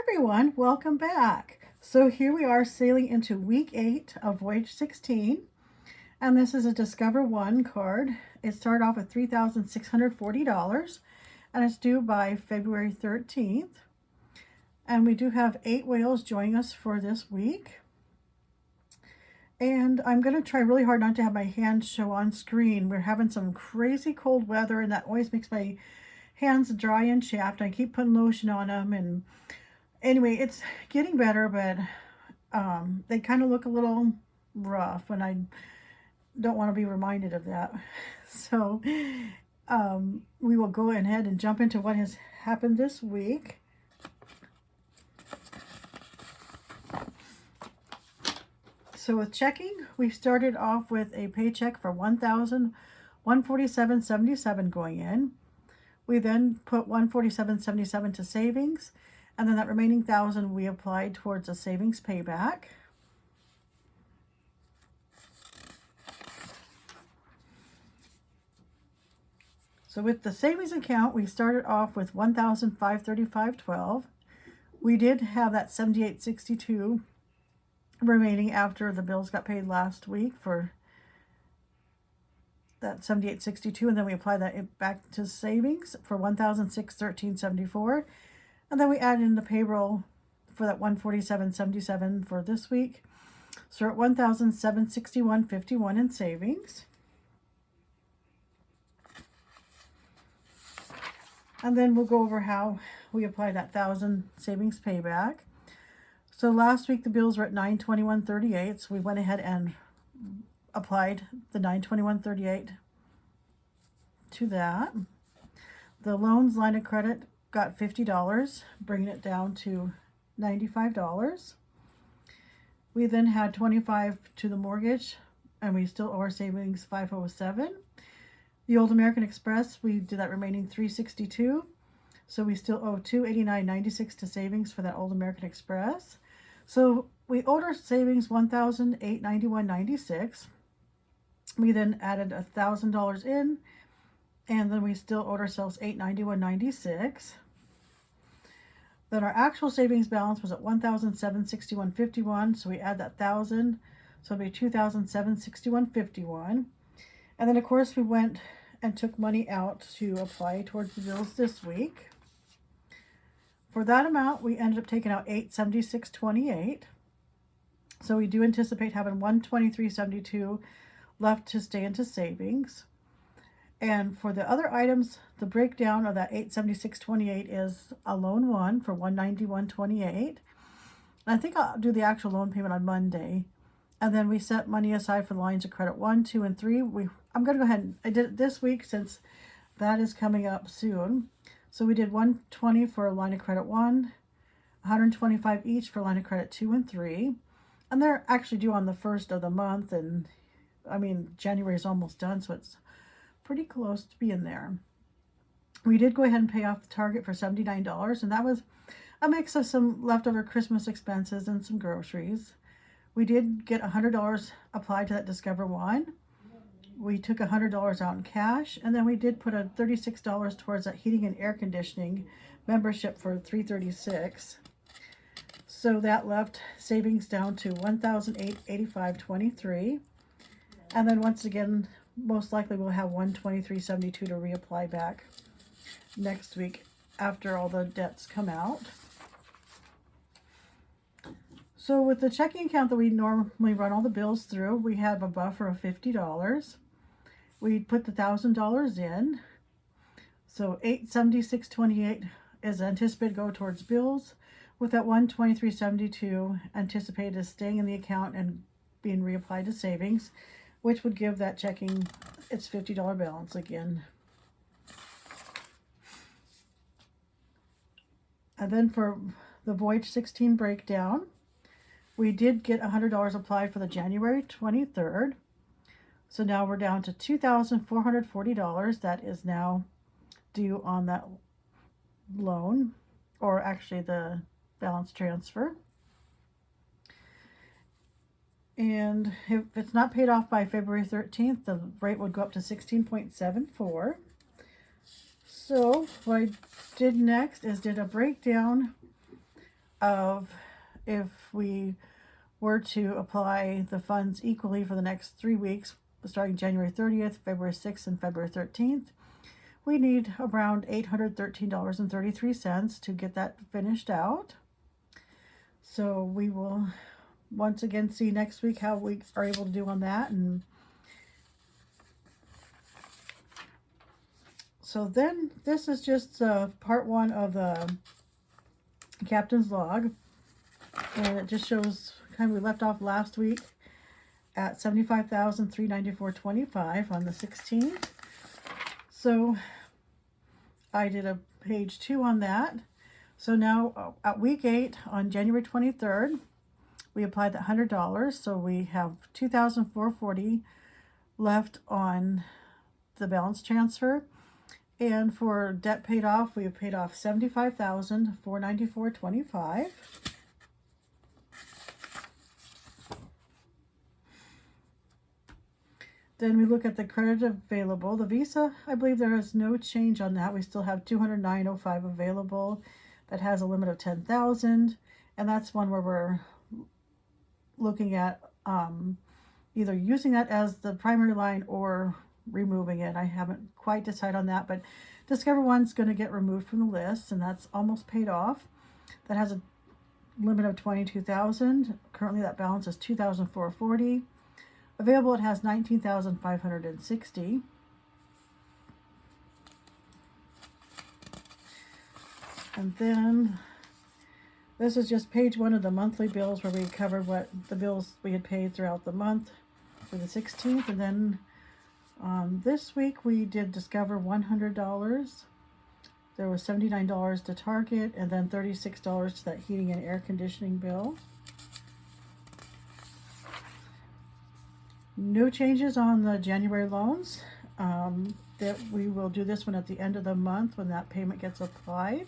everyone, welcome back. So here we are sailing into week 8 of voyage 16, and this is a Discover 1 card. It started off with $3,640 and it's due by February 13th. And we do have 8 whales joining us for this week. And I'm going to try really hard not to have my hands show on screen. We're having some crazy cold weather and that always makes my hands dry and chapped. I keep putting lotion on them, and anyway, it's getting better, but they kind of look a little rough, and I don't want to be reminded of that. So we will go ahead and jump into what has happened this week. So with checking, we started off with a paycheck for $1,147.77 going in. We then put $147.77 to savings, and then that remaining $1,000 we applied towards a savings payback. So with the savings account, we started off with $1,535.12. We did have that $78.62 remaining after the bills got paid last week for that $78.62, and then we apply that back to savings for $1,613.74, and then we add in the payroll for that $147.77 for this week. So we're at $1,761.51 in savings. And then we'll go over how we apply that $1,000 savings payback. So last week the bills were at $921.38, so we went ahead and applied the $921.38 to that. The loans line of credit got $50, bringing it down to $95. We then had $25 to the mortgage, and we still owe our savings $507. The Old American Express, we did that remaining $362, so we still owe $289.96 to savings for that Old American Express. So we owed our savings $1,891.96. We then added $1,000 in, and then we still owed ourselves $891.96. Then our actual savings balance was at $1,761.51, so we add that $1,000, so it'll be $2,761.51. And then of course we went and took money out to apply towards the bills this week. For that amount, we ended up taking out $876.28. So we do anticipate having $123.72 left to stay into savings. And for the other items, the breakdown of that $876.28 is a loan 1 for $191.28. And I think I'll do the actual loan payment on Monday. And then we set money aside for the lines of credit 1, 2, and 3. I'm going to go ahead and I did it this week since that is coming up soon. So we did $120 for a line of credit 1, $125 each for line of credit 2 and 3. And they're actually due on the 1st of the month, and I mean January is almost done, so it's pretty close to being there. We did go ahead and pay off the Target for $79, and that was a mix of some leftover Christmas expenses and some groceries. We did get $100 applied to that Discover 1. We took $100 out in cash, and then we did put a $36 towards that heating and air conditioning membership for $336. So that left savings down to $1,885.23. And then once again, most likely we'll have $123.72 to reapply back next week after all the debts come out. So with the checking account that we normally run all the bills through, we have a buffer of $50. We put the $1,000 in. So $876.28 is anticipated to go towards bills, with that $123.72 anticipated as staying in the account and being reapplied to savings, which would give that checking its $50 balance again. And then for the voyage 16 breakdown, we did get $100 applied for the January 23rd. So now we're down to $2,440 that is now due on that loan, or actually the balance transfer. And if it's not paid off by February 13th, the rate would go up to 16.74. So what I did next is did a breakdown of if we were to apply the funds equally for the next 3 weeks, starting January 30th, February 6th, and February 13th. We need around $813.33 to get that finished out. So we will once again see next week how we are able to do on that. And so then this is just part one of the captain's log. And it just shows kind of we left off last week at $75,394.25 on the 16th. So I did a page 2 on that. So now at week 8 on January 23rd, we applied that $100. So we have $2,440 left on the balance transfer. And for debt paid off, we have paid off $75,494.25. Then we look at the credit available. The Visa, I believe there is no change on that. We still have $209.05 available. That has a limit of $10,000, and that's one where we're looking at either using that as the primary line or removing it. I haven't quite decided on that, but Discover One's going to get removed from the list, and that's almost paid off. That has a limit of $22,000. Currently, that balance is $2,440. Available, it has $19,560. And then this is just page 1 of the monthly bills where we covered what the bills we had paid throughout the month for the 16th. And then this week we did Discover $100. There was $79 to Target, and then $36 to that heating and air conditioning bill. No changes on the January loans. That we will do this one at the end of the month when that payment gets applied.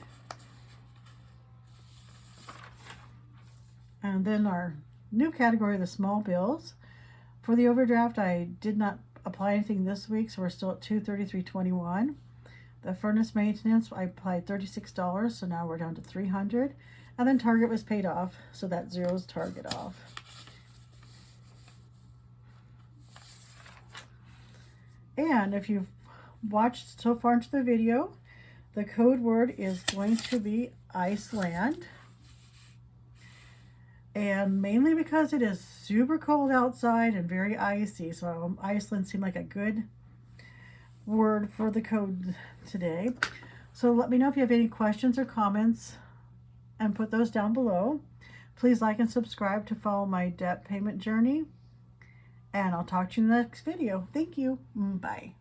And then our new category, the small bills. For the overdraft, I did not apply anything this week, so we're still at $233.21. The furnace maintenance, I applied $36, so now we're down to $300. And then Target was paid off, so that zeroes Target off. And if you've watched so far into the video, the code word is going to be Iceland. And mainly because it is super cold outside and very icy, so Iceland seemed like a good word for the code today. So let me know if you have any questions or comments and put those down below. Please like and subscribe to follow my debt payment journey. And I'll talk to you in the next video. Thank you. Bye.